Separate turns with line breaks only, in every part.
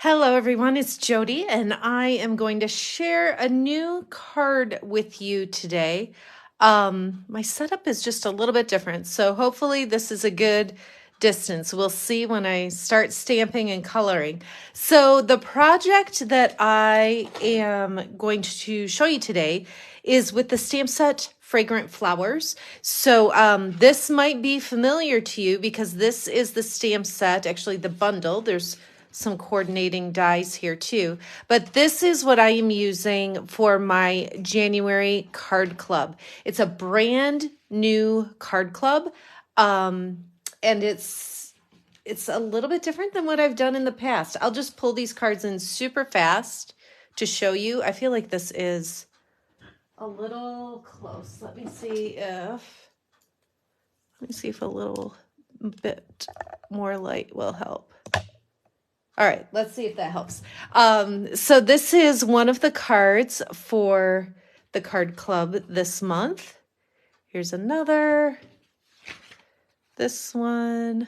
Hello everyone, it's Jodi and I am going to share a new card with you today. My setup is just a little bit different, so hopefully this is a good distance. We'll see when I start stamping and coloring. So the project that I am going to show you today is with the stamp set Fragrant Flowers. So this might be familiar to you because this is the stamp set, actually the bundle. There's some coordinating dies here too. But this is what I am using for my January card club. It's a brand new card club. And it's a little bit different than what I've done in the past. I'll just pull these cards in super fast to show you. I feel like this is a little close. Let me see if a little bit more light will help. All right, let's see if that helps. So this is one of the cards for the card club this month. Here's another, this one,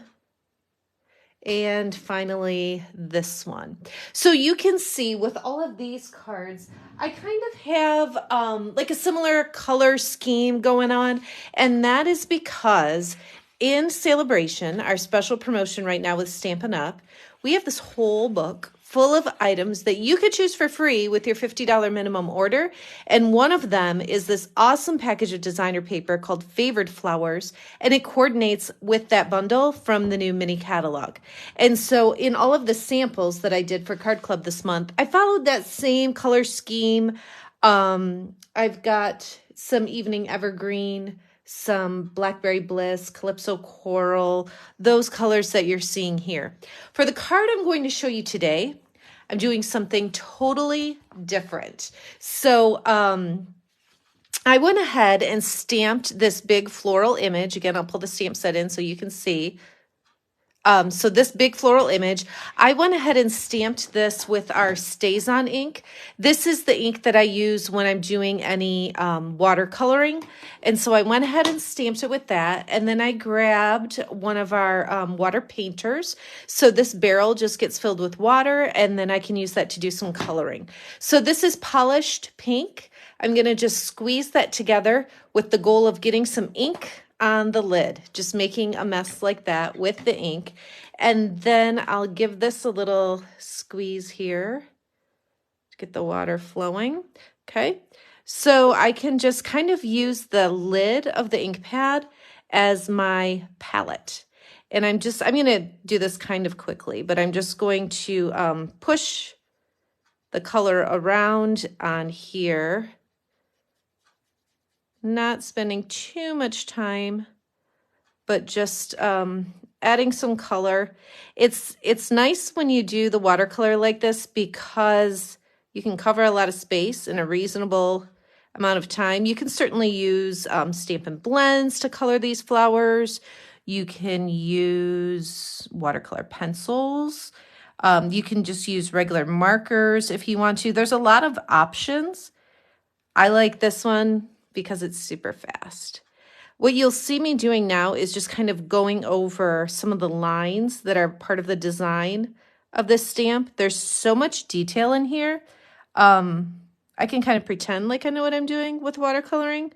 and finally this one. So you can see with all of these cards, I kind of have like a similar color scheme going on, and that is because in Celebration, our special promotion right now with Stampin' Up, we have this whole book full of items that you could choose for free with your $50 minimum order. And one of them is this awesome package of designer paper called Fragrant Flowers, and it coordinates with that bundle from the new mini catalog. And so in all of the samples that I did for Card Club this month, I followed that same color scheme. I've got some Evening Evergreen, some Blackberry Bliss, Calypso Coral, those colors that you're seeing here. For the card I'm going to show you today, I'm doing something totally different. So I went ahead and stamped this big floral image. Again, I'll pull the stamp set in so you can see. So this big floral image, I went ahead and stamped this with our StazOn ink. This is the ink that I use when I'm doing any watercoloring. And so I went ahead and stamped it with that. And then I grabbed one of our water painters. So this barrel just gets filled with water, and then I can use that to do some coloring. So this is polished pink. I'm going to just squeeze that together with the goal of getting some ink on the lid, just making a mess like that with the ink. And then I'll give this a little squeeze here to get the water flowing. Okay, so I can just kind of use the lid of the ink pad as my palette. And I'm going to do this kind of quickly, but I'm just going to push the color around on here. Not spending too much time, but just adding some color. It's nice when you do the watercolor like this because you can cover a lot of space in a reasonable amount of time. You can certainly use Stampin' Blends to color these flowers. You can use watercolor pencils. You can just use regular markers if you want to. There's a lot of options. I like this one because it's super fast. What you'll see me doing now is just kind of going over some of the lines that are part of the design of this stamp. There's so much detail in here. I can kind of pretend like I know what I'm doing with watercoloring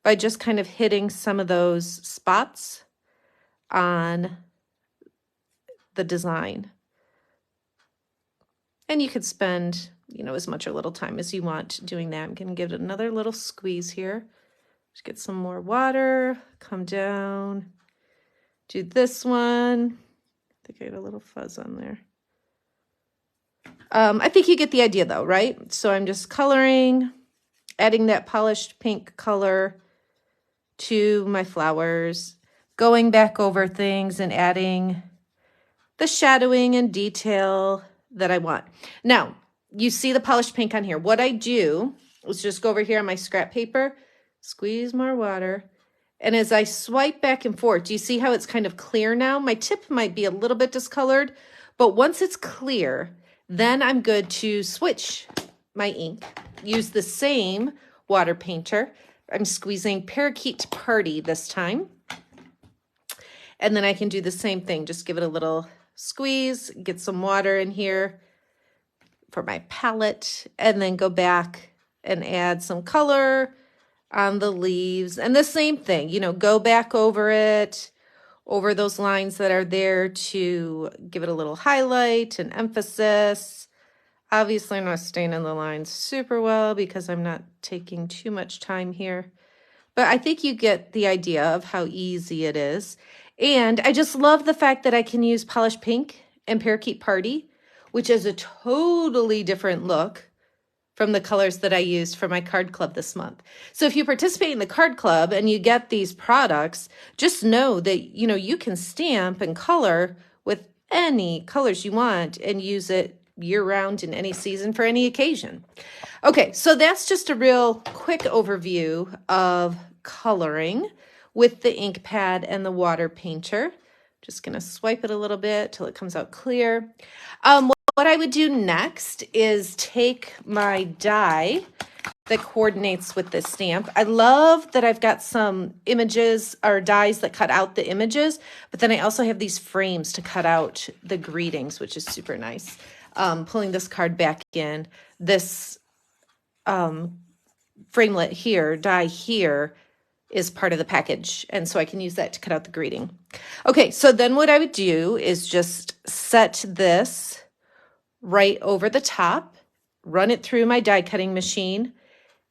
by just kind of hitting some of those spots on the design. And you could spend, as much or little time as you want doing that. I'm going to give it another little squeeze here. Just get some more water, come down, do this one. I think I got a little fuzz on there. I think you get the idea though, right? So I'm just coloring, adding that polished pink color to my flowers, going back over things and adding the shadowing and detail that I want. Now, you see the polished pink on here. What I do is just go over here on my scrap paper, squeeze more water, and as I swipe back and forth, do you see how it's kind of clear now? My tip might be a little bit discolored, but once it's clear, then I'm good to switch my ink, use the same water painter. I'm squeezing Parakeet Party this time. And then I can do the same thing, just give it a little squeeze, get some water in here, for my palette, and then go back and add some color on the leaves. And the same thing, you know, go back over it, over those lines that are there to give it a little highlight and emphasis. Obviously, I'm not staining the lines super well because I'm not taking too much time here. But I think you get the idea of how easy it is. And I just love the fact that I can use Polished Pink and Parakeet Party, which is a totally different look from the colors that I used for my card club this month. So if you participate in the card club and you get these products, just know that, you know, you can stamp and color with any colors you want and use it year-round in any season for any occasion. Okay, so that's just a real quick overview of coloring with the ink pad and the water painter. Just gonna swipe it a little bit till it comes out clear. What I would do next is take my die that coordinates with this stamp. I love that I've got some images or dies that cut out the images, but then I also have these frames to cut out the greetings, which is super nice. Pulling this card back in, this framelit here, die here, is part of the package, and so I can use that to cut out the greeting. Okay, so then what I would do is just set this right over the top, run it through my die cutting machine,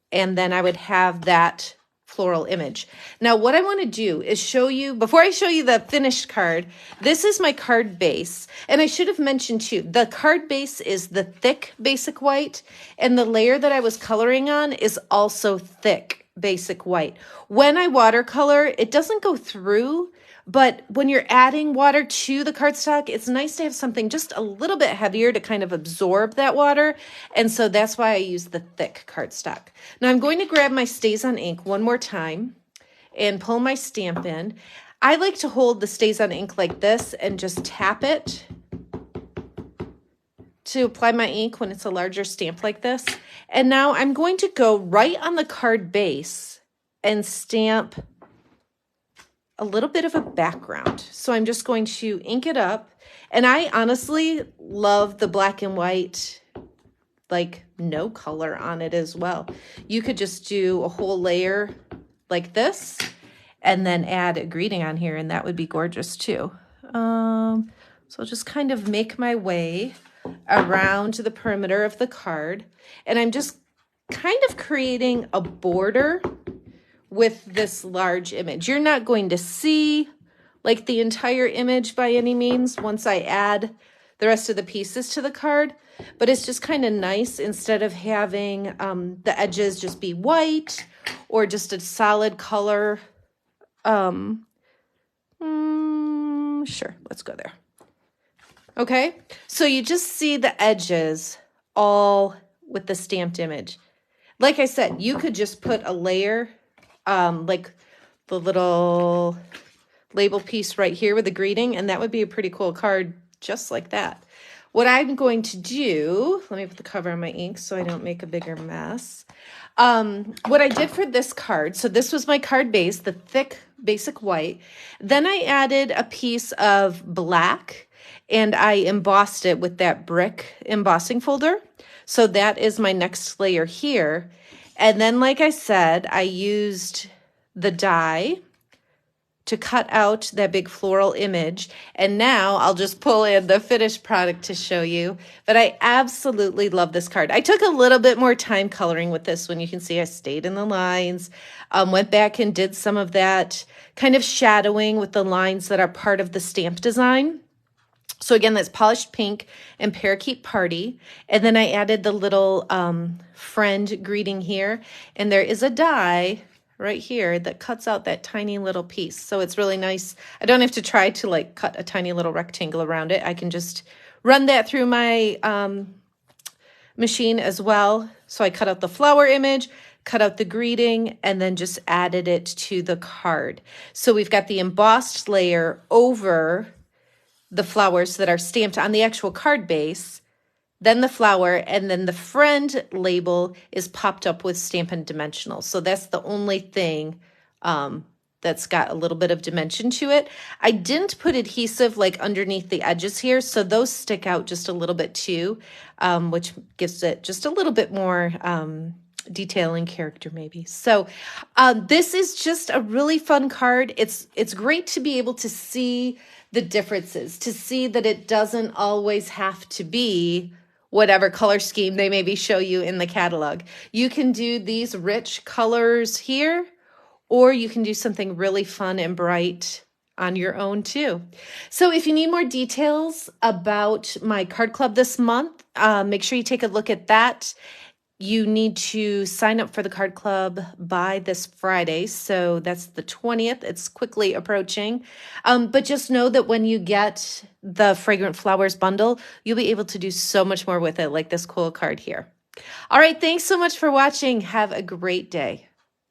and then I would have that floral image. Now what I want to do is show you, before I show you the finished card, this is my card base. And I should have mentioned too, the card base is the thick basic white, and the layer that I was coloring on is also thick basic white. When I watercolor, it doesn't go through, but when you're adding water to the cardstock, it's nice to have something just a little bit heavier to kind of absorb that water. And so that's why I use the thick cardstock. Now I'm going to grab my Stays on Ink one more time and pull my stamp in. I like to hold the Stays on Ink like this and just tap it to apply my ink when it's a larger stamp like this. And now I'm going to go right on the card base and stamp a little bit of a background. So I'm just going to ink it up. And I honestly love the black and white, like no color on it as well. You could just do a whole layer like this and then add a greeting on here, and that would be gorgeous too. So I'll just kind of make my way around the perimeter of the card, and I'm just kind of creating a border with this large image. You're not going to see like the entire image by any means once I add the rest of the pieces to the card, but it's just kind of nice instead of having the edges just be white or just a solid color. Sure, let's go there. Okay, so you just see the edges all with the stamped image. Like I said, you could just put a layer, like the little label piece right here with the greeting, and that would be a pretty cool card just like that. What I'm going to do, let me put the cover on my ink so I don't make a bigger mess. What I did for this card, so this was my card base, the thick basic white. Then I added a piece of black and I embossed it with that brick embossing folder. So that is my next layer here. And then, like I said, I used the die to cut out that big floral image. And now I'll just pull in the finished product to show you. But I absolutely love this card. I took a little bit more time coloring with this one. You can see I stayed in the lines, went back and did some of that kind of shadowing with the lines that are part of the stamp design. So again, that's Polished Pink and Parakeet Party. And then I added the little friend greeting here. And there is a die right here that cuts out that tiny little piece. So it's really nice. I don't have to try to like cut a tiny little rectangle around it. I can just run that through my machine as well. So I cut out the flower image, cut out the greeting, and then just added it to the card. So we've got the embossed layer over the flowers that are stamped on the actual card base, then the flower, and then the friend label is popped up with Stampin' Dimensional. So that's the only thing that's got a little bit of dimension to it. I didn't put adhesive like underneath the edges here, so those stick out just a little bit too, which gives it just a little bit more detail and character maybe. So this is just a really fun card. It's great to be able to see the differences, to see that it doesn't always have to be whatever color scheme they maybe show you in the catalog. You can do these rich colors here, or you can do something really fun and bright on your own too. So if you need more details about my card club this month, make sure you take a look at that. You need to sign up for the card club by this Friday. So that's the 20th. It's quickly approaching. But just know that when you get the Fragrant Flowers bundle, you'll be able to do so much more with it, like this cool card here. All right. Thanks so much for watching. Have a great day.